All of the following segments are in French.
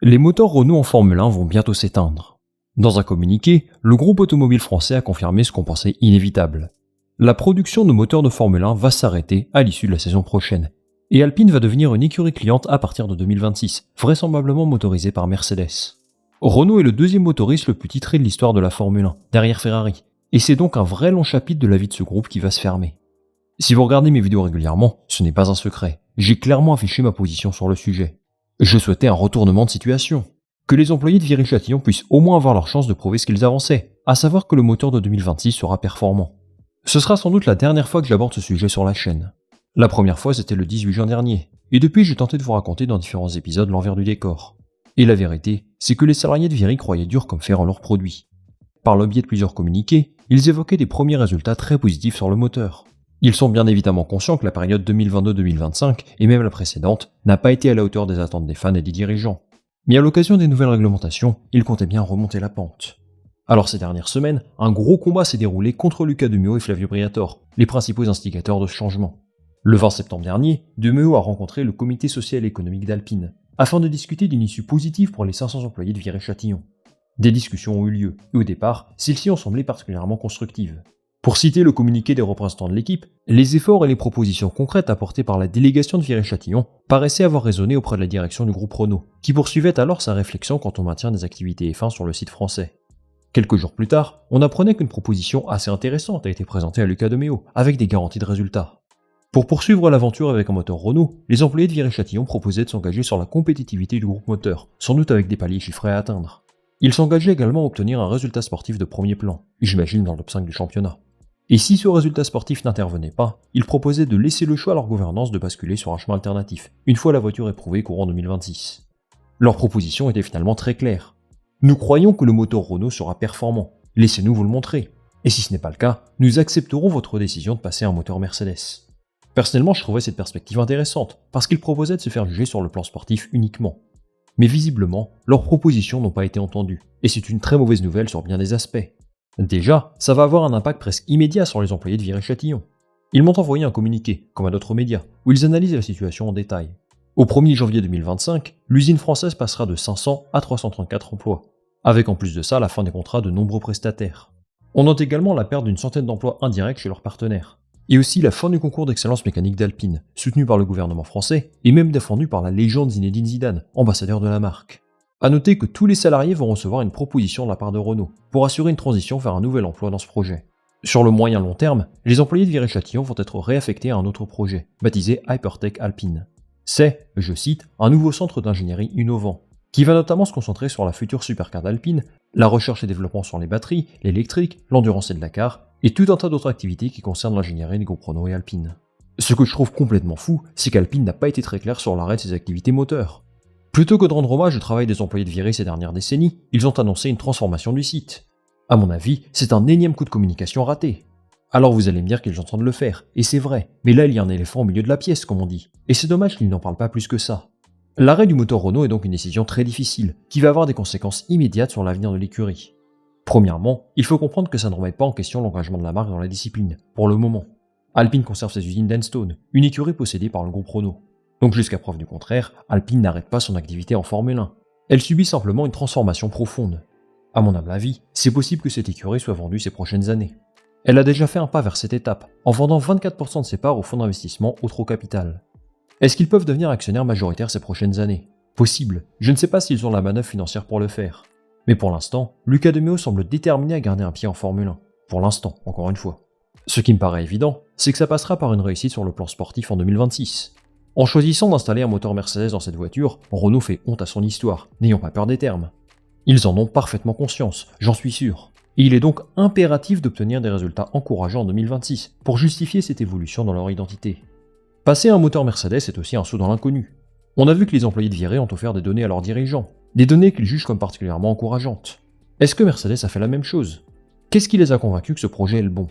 Les moteurs Renault en Formule 1 vont bientôt s'éteindre. Dans un communiqué, le groupe automobile français a confirmé ce qu'on pensait inévitable. La production de moteurs de Formule 1 va s'arrêter à l'issue de la saison prochaine, et Alpine va devenir une écurie cliente à partir de 2026, vraisemblablement motorisée par Mercedes. Renault est le deuxième motoriste le plus titré de l'histoire de la Formule 1, derrière Ferrari, et c'est donc un vrai long chapitre de la vie de ce groupe qui va se fermer. Si vous regardez mes vidéos régulièrement, ce n'est pas un secret, j'ai clairement affiché ma position sur le sujet. Je souhaitais un retournement de situation. Que les employés de Viry-Châtillon puissent au moins avoir leur chance de prouver ce qu'ils avançaient, à savoir que le moteur de 2026 sera performant. Ce sera sans doute la dernière fois que j'aborde ce sujet sur la chaîne. La première fois c'était le 18 juin dernier, et depuis j'ai tenté de vous raconter dans différents épisodes l'envers du décor. Et la vérité, c'est que les salariés de Viry croyaient dur comme fer en leurs produits. Par le biais de plusieurs communiqués, ils évoquaient des premiers résultats très positifs sur le moteur. Ils sont bien évidemment conscients que la période 2022-2025, et même la précédente, n'a pas été à la hauteur des attentes des fans et des dirigeants. Mais à l'occasion des nouvelles réglementations, ils comptaient bien remonter la pente. Alors ces dernières semaines, un gros combat s'est déroulé contre Luca De Meo et Flavio Briatore, les principaux instigateurs de ce changement. Le 20 septembre dernier, De Meo a rencontré le comité social et économique d'Alpine, afin de discuter d'une issue positive pour les 500 employés de Viry-Châtillon. Des discussions ont eu lieu, et au départ, celles-ci ont semblé particulièrement constructives. Pour citer le communiqué des représentants de l'équipe, les efforts et les propositions concrètes apportées par la délégation de Viry-Châtillon paraissaient avoir résonné auprès de la direction du groupe Renault, qui poursuivait alors sa réflexion quant au maintien des activités F1 sur le site français. Quelques jours plus tard, on apprenait qu'une proposition assez intéressante a été présentée à Luca De Meo, avec des garanties de résultats. Pour poursuivre l'aventure avec un moteur Renault, les employés de Viry-Châtillon proposaient de s'engager sur la compétitivité du groupe moteur, sans doute avec des paliers chiffrés à atteindre. Ils s'engageaient également à obtenir un résultat sportif de premier plan, j'imagine dans le top 5 du championnat. Et si ce résultat sportif n'intervenait pas, ils proposaient de laisser le choix à leur gouvernance de basculer sur un chemin alternatif, une fois la voiture éprouvée courant 2026. Leur proposition était finalement très claire. Nous croyons que le moteur Renault sera performant, laissez-nous vous le montrer. Et si ce n'est pas le cas, nous accepterons votre décision de passer à un moteur Mercedes. Personnellement, je trouvais cette perspective intéressante, parce qu'ils proposaient de se faire juger sur le plan sportif uniquement. Mais visiblement, leurs propositions n'ont pas été entendues, et c'est une très mauvaise nouvelle sur bien des aspects. Déjà, ça va avoir un impact presque immédiat sur les employés de Viry-Châtillon. Ils m'ont envoyé un communiqué, comme à d'autres médias, où ils analysent la situation en détail. Au 1er janvier 2025, l'usine française passera de 500 à 334 emplois, avec en plus de ça la fin des contrats de nombreux prestataires. On note également la perte d'une centaine d'emplois indirects chez leurs partenaires, et aussi la fin du concours d'excellence mécanique d'Alpine, soutenu par le gouvernement français, et même défendu par la légende Zinedine Zidane, ambassadeur de la marque. A noter que tous les salariés vont recevoir une proposition de la part de Renault pour assurer une transition vers un nouvel emploi dans ce projet. Sur le moyen long terme, les employés de Viry-Châtillon vont être réaffectés à un autre projet, baptisé Hypertech Alpine. C'est, je cite, un nouveau centre d'ingénierie innovant, qui va notamment se concentrer sur la future supercar d'Alpine, la recherche et développement sur les batteries, l'électrique, l'endurance et le Dakar, et tout un tas d'autres activités qui concernent l'ingénierie du groupe Renault et Alpine. Ce que je trouve complètement fou, c'est qu'Alpine n'a pas été très clair sur l'arrêt de ses activités moteurs. Plutôt que de rendre hommage au travail des employés de Viry ces dernières décennies, ils ont annoncé une transformation du site. À mon avis, c'est un énième coup de communication raté. Alors vous allez me dire qu'ils entendent le faire, et c'est vrai, mais là il y a un éléphant au milieu de la pièce, comme on dit, et c'est dommage qu'ils n'en parlent pas plus que ça. L'arrêt du moteur Renault est donc une décision très difficile, qui va avoir des conséquences immédiates sur l'avenir de l'écurie. Premièrement, il faut comprendre que ça ne remet pas en question l'engagement de la marque dans la discipline, pour le moment. Alpine conserve ses usines d'Enstone, une écurie possédée par le groupe Renault. Donc jusqu'à preuve du contraire, Alpine n'arrête pas son activité en Formule 1. Elle subit simplement une transformation profonde. À mon humble avis, c'est possible que cette écurie soit vendue ces prochaines années. Elle a déjà fait un pas vers cette étape, en vendant 24% de ses parts au fonds d'investissement Otro Capital. Est-ce qu'ils peuvent devenir actionnaires majoritaires ces prochaines années? Possible, je ne sais pas s'ils ont la manœuvre financière pour le faire. Mais pour l'instant, Luca De Meo semble déterminé à garder un pied en Formule 1. Pour l'instant, encore une fois. Ce qui me paraît évident, c'est que ça passera par une réussite sur le plan sportif en 2026. En choisissant d'installer un moteur Mercedes dans cette voiture, Renault fait honte à son histoire, n'ayons pas peur des termes. Ils en ont parfaitement conscience, j'en suis sûr. Et il est donc impératif d'obtenir des résultats encourageants en 2026 pour justifier cette évolution dans leur identité. Passer à un moteur Mercedes est aussi un saut dans l'inconnu. On a vu que les employés de Viry ont offert des données à leurs dirigeants, des données qu'ils jugent comme particulièrement encourageantes. Est-ce que Mercedes a fait la même chose? Qu'est-ce qui les a convaincus que ce projet est le bon?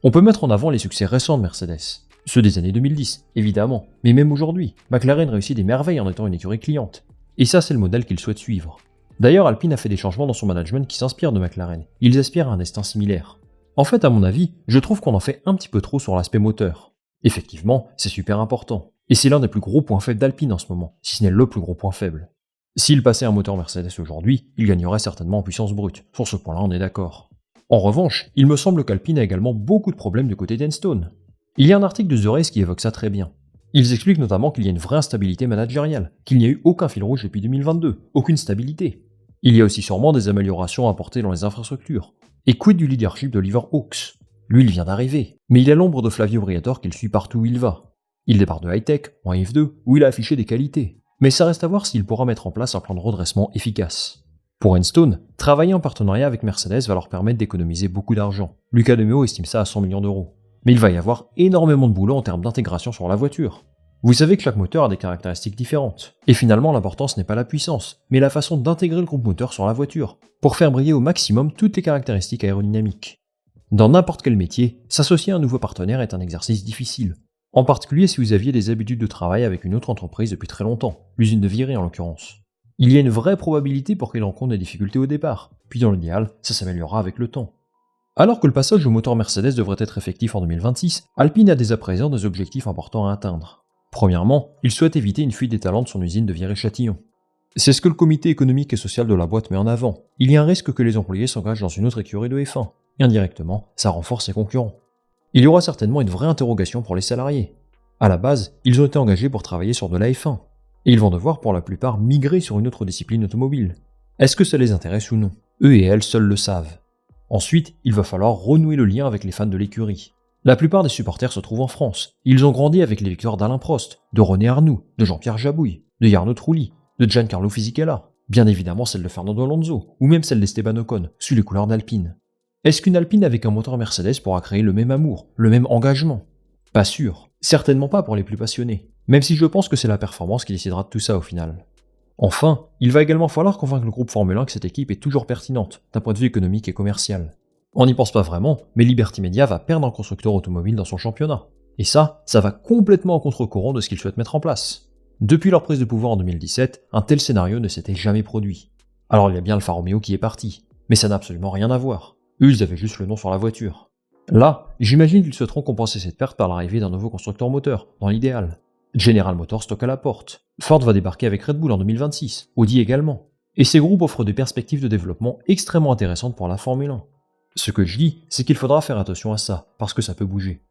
On peut mettre en avant les succès récents de Mercedes. Ceux des années 2010, évidemment, mais même aujourd'hui, McLaren réussit des merveilles en étant une écurie cliente. Et ça, c'est le modèle qu'ils souhaitent suivre. D'ailleurs, Alpine a fait des changements dans son management qui s'inspirent de McLaren. Ils aspirent à un destin similaire. En fait, à mon avis, je trouve qu'on en fait un petit peu trop sur l'aspect moteur. Effectivement, c'est super important. Et c'est l'un des plus gros points faibles d'Alpine en ce moment, si ce n'est le plus gros point faible. S'il passait un moteur Mercedes aujourd'hui, il gagnerait certainement en puissance brute, sur ce point-là on est d'accord. En revanche, il me semble qu'Alpine a également beaucoup de problèmes du côté d'Enstone. Il y a un article de The Race qui évoque ça très bien. Ils expliquent notamment qu'il y a une vraie instabilité managériale, qu'il n'y a eu aucun fil rouge depuis 2022, aucune stabilité. Il y a aussi sûrement des améliorations à apporter dans les infrastructures. Et quid du leadership d'Oliver Hawks? Lui, il vient d'arriver, mais il a l'ombre de Flavio Briatore qu'il suit partout où il va. Il départ de high-tech, en F2, où il a affiché des qualités. Mais ça reste à voir s'il pourra mettre en place un plan de redressement efficace. Pour Enstone, travailler en partenariat avec Mercedes va leur permettre d'économiser beaucoup d'argent. Luca De Meo estime ça à 100 millions d'euros. Mais il va y avoir énormément de boulot en termes d'intégration sur la voiture. Vous savez que chaque moteur a des caractéristiques différentes. Et finalement, l'important ce n'est pas la puissance, mais la façon d'intégrer le groupe moteur sur la voiture, pour faire briller au maximum toutes les caractéristiques aérodynamiques. Dans n'importe quel métier, s'associer à un nouveau partenaire est un exercice difficile. En particulier si vous aviez des habitudes de travail avec une autre entreprise depuis très longtemps, l'usine de Viry en l'occurrence. Il y a une vraie probabilité pour qu'il rencontre des difficultés au départ, puis dans l'idéal, ça s'améliorera avec le temps. Alors que le passage au moteur Mercedes devrait être effectif en 2026, Alpine a dès à présent des objectifs importants à atteindre. Premièrement, il souhaite éviter une fuite des talents de son usine de Viry-Châtillon. C'est ce que le comité économique et social de la boîte met en avant. Il y a un risque que les employés s'engagent dans une autre écurie de F1, et indirectement, ça renforce ses concurrents. Il y aura certainement une vraie interrogation pour les salariés. À la base, ils ont été engagés pour travailler sur de la F1, et ils vont devoir pour la plupart migrer sur une autre discipline automobile. Est-ce que ça les intéresse ou non? Eux et elles seuls le savent. Ensuite, il va falloir renouer le lien avec les fans de l'écurie. La plupart des supporters se trouvent en France. Ils ont grandi avec les victoires d'Alain Prost, de René Arnoux, de Jean-Pierre Jabouille, de Jarno Trulli, de Giancarlo Fisichella, bien évidemment celle de Fernando Alonso, ou même celle d'Esteban Ocon, sous les couleurs d'Alpine. Est-ce qu'une Alpine avec un moteur Mercedes pourra créer le même amour, le même engagement? Pas sûr. Certainement pas pour les plus passionnés. Même si je pense que c'est la performance qui décidera de tout ça au final. Enfin, il va également falloir convaincre le groupe Formule 1 que cette équipe est toujours pertinente, d'un point de vue économique et commercial. On n'y pense pas vraiment, mais Liberty Media va perdre un constructeur automobile dans son championnat. Et ça va complètement en contre-courant de ce qu'ils souhaitent mettre en place. Depuis leur prise de pouvoir en 2017, un tel scénario ne s'était jamais produit. Alors il y a bien Alfa Romeo qui est parti, mais ça n'a absolument rien à voir. Eux, ils avaient juste le nom sur la voiture. Là, j'imagine qu'ils souhaiteront compenser cette perte par l'arrivée d'un nouveau constructeur moteur, dans l'idéal. General Motors toque à la porte. Ford va débarquer avec Red Bull en 2026, Audi également. Et ces groupes offrent des perspectives de développement extrêmement intéressantes pour la Formule 1. Ce que je dis, c'est qu'il faudra faire attention à ça, parce que ça peut bouger.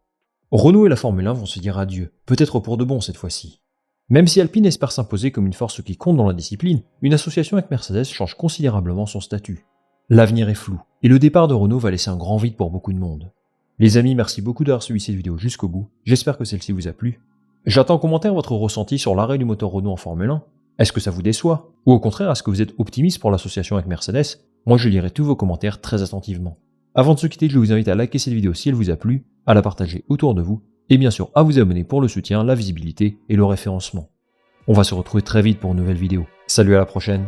Renault et la Formule 1 vont se dire adieu, peut-être pour de bon cette fois-ci. Même si Alpine espère s'imposer comme une force qui compte dans la discipline, une association avec Mercedes change considérablement son statut. L'avenir est flou, et le départ de Renault va laisser un grand vide pour beaucoup de monde. Les amis, merci beaucoup d'avoir suivi cette vidéo jusqu'au bout, j'espère que celle-ci vous a plu. J'attends en commentaire votre ressenti sur l'arrêt du moteur Renault en Formule 1. Est-ce que ça vous déçoit? Ou au contraire, est-ce que vous êtes optimiste pour l'association avec Mercedes? Moi je lirai tous vos commentaires très attentivement. Avant de se quitter, je vous invite à liker cette vidéo si elle vous a plu, à la partager autour de vous, et bien sûr à vous abonner pour le soutien, la visibilité et le référencement. On va se retrouver très vite pour une nouvelle vidéo. Salut, à la prochaine!